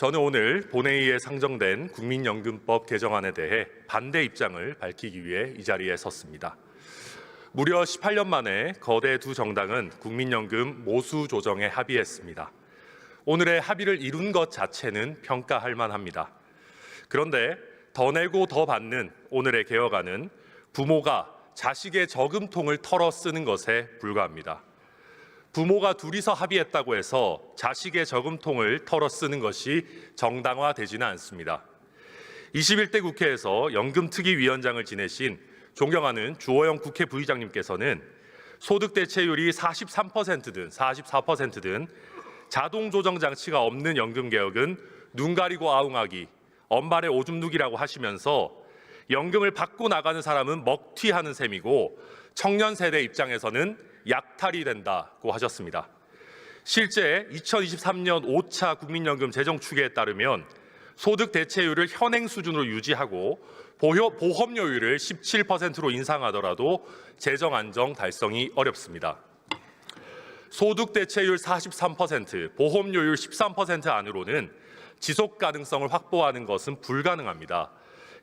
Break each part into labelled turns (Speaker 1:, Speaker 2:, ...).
Speaker 1: 저는 오늘 본회의에 상정된 국민연금법 개정안에 대해 반대 입장을 밝히기 위해 이 자리에 섰습니다. 무려 18년 만에 거대 두 정당은 국민연금 모수 조정에 합의했습니다. 오늘의 합의를 이룬 것 자체는 평가할 만합니다. 그런데 더 내고 더 받는 오늘의 개혁안은 부모가 자식의 저금통을 털어 쓰는 것에 불과합니다. 부모가 둘이서 합의했다고 해서 자식의 저금통을 털어 쓰는 것이 정당화되지는 않습니다. 21대 국회에서 연금특위위원장을 지내신 존경하는 주호영 국회 부의장님께서는 소득 대체율이 43%든 44%든 자동 조정 장치가 없는 연금 개혁은 눈 가리고 아웅하기, 언발에 오줌 누기라고 하시면서 연금을 받고 나가는 사람은 먹튀하는 셈이고 청년 세대 입장에서는 약탈이 된다고 하셨습니다. 실제 2023년 5차 국민연금 재정 추계에 따르면 소득 대체율을 현행 수준으로 유지하고 보험료율을 17%로 인상하더라도 재정 안정 달성이 어렵습니다. 소득 대체율 43%, 보험료율 13% 안으로는 지속 가능성을 확보하는 것은 불가능합니다.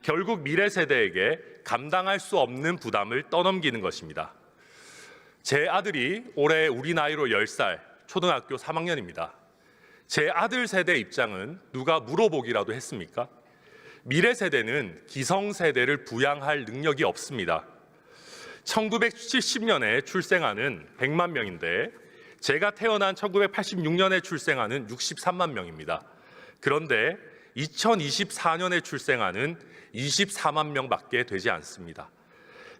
Speaker 1: 결국 미래 세대에게 감당할 수 없는 부담을 떠넘기는 것입니다. 제 아들이 올해 우리 나이로 10살, 초등학교 3학년입니다. 제 아들 세대 입장은 누가 물어보기라도 했습니까? 미래 세대는 기성 세대를 부양할 능력이 없습니다. 1970년에 출생아는 100만 명인데 제가 태어난 1986년에 출생아는 63만 명입니다. 그런데 2024년에 출생아는 24만 명밖에 되지 않습니다.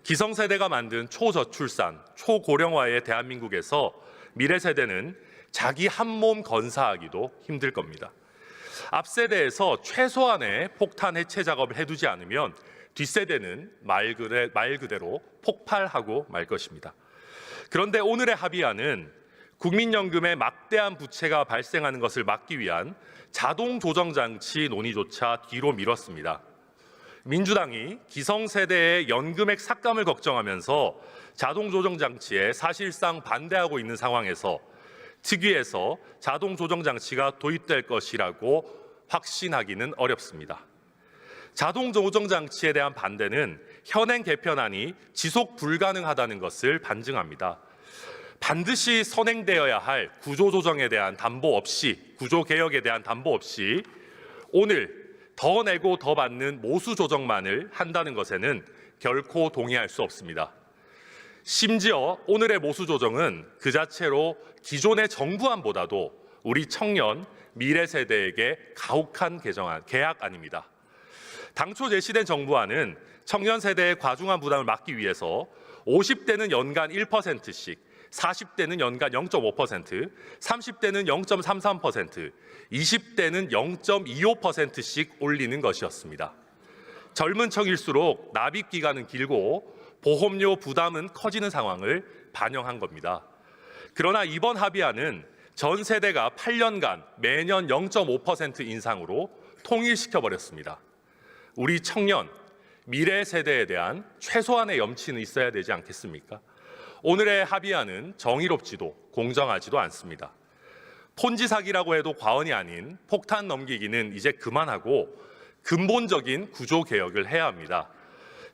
Speaker 1: 기성세대가 만든 초저출산, 초고령화의 대한민국에서 미래 세대는 자기 한 몸 건사하기도 힘들 겁니다. 앞 세대에서 최소한의 폭탄 해체 작업을 해두지 않으면 뒷세대는 말 그대로 폭발하고 말 것입니다. 그런데 오늘의 합의안은 국민연금의 막대한 부채가 발생하는 것을 막기 위한 자동 조정 장치 논의조차 뒤로 미뤘습니다. 민주당이 기성세대의 연금액 삭감을 걱정하면서 자동 조정 장치에 사실상 반대하고 있는 상황에서 특위에서 자동 조정 장치가 도입될 것이라고 확신하기는 어렵습니다. 자동 조정 장치에 대한 반대는 현행 개편안이 지속 불가능하다는 것을 반증합니다. 반드시 선행되어야 할 구조조정에 대한 담보 없이, 구조개혁에 대한 담보 없이 오늘 더 내고 더 받는 모수 조정만을 한다는 것에는 결코 동의할 수 없습니다. 심지어 오늘의 모수 조정은 그 자체로 기존의 정부안보다도 우리 청년, 미래 세대에게 가혹한 계약안입니다. 당초 제시된 정부안은 청년 세대의 과중한 부담을 막기 위해서 50대는 연간 1%씩, 40대는 연간 0.5%, 30대는 0.33%, 20대는 0.25%씩 올리는 것이었습니다. 젊은 척일수록 납입 기간은 길고 보험료 부담은 커지는 상황을 반영한 겁니다. 그러나 이번 합의안은 전 세대가 8년간 매년 0.5% 인상으로 통일시켜버렸습니다. 우리 청년, 미래 세대에 대한 최소한의 염치는 있어야 되지 않겠습니까? 오늘의 합의안은 정의롭지도 공정하지도 않습니다. 폰지 사기라고 해도 과언이 아닌 폭탄 넘기기는 이제 그만하고 근본적인 구조 개혁을 해야 합니다.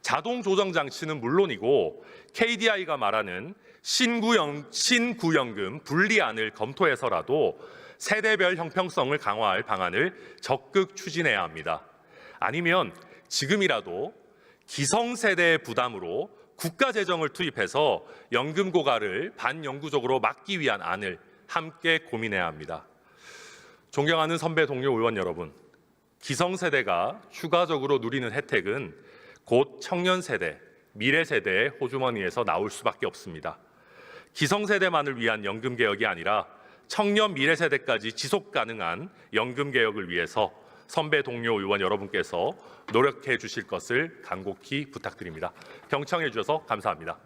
Speaker 1: 자동 조정 장치는 물론이고 KDI가 말하는 신구연금 분리안을 검토해서라도 세대별 형평성을 강화할 방안을 적극 추진해야 합니다. 아니면 지금이라도 기성세대의 부담으로 국가 재정을 투입해서 연금 고갈을 반영구적으로 막기 위한 안을 함께 고민해야 합니다. 존경하는 선배 동료 의원 여러분, 기성세대가 추가적으로 누리는 혜택은 곧 청년 세대, 미래 세대의 호주머니에서 나올 수밖에 없습니다. 기성세대만을 위한 연금 개혁이 아니라 청년 미래 세대까지 지속 가능한 연금 개혁을 위해서 선배 동료 의원 여러분께서 노력해 주실 것을 간곡히 부탁드립니다. 경청해 주셔서 감사합니다.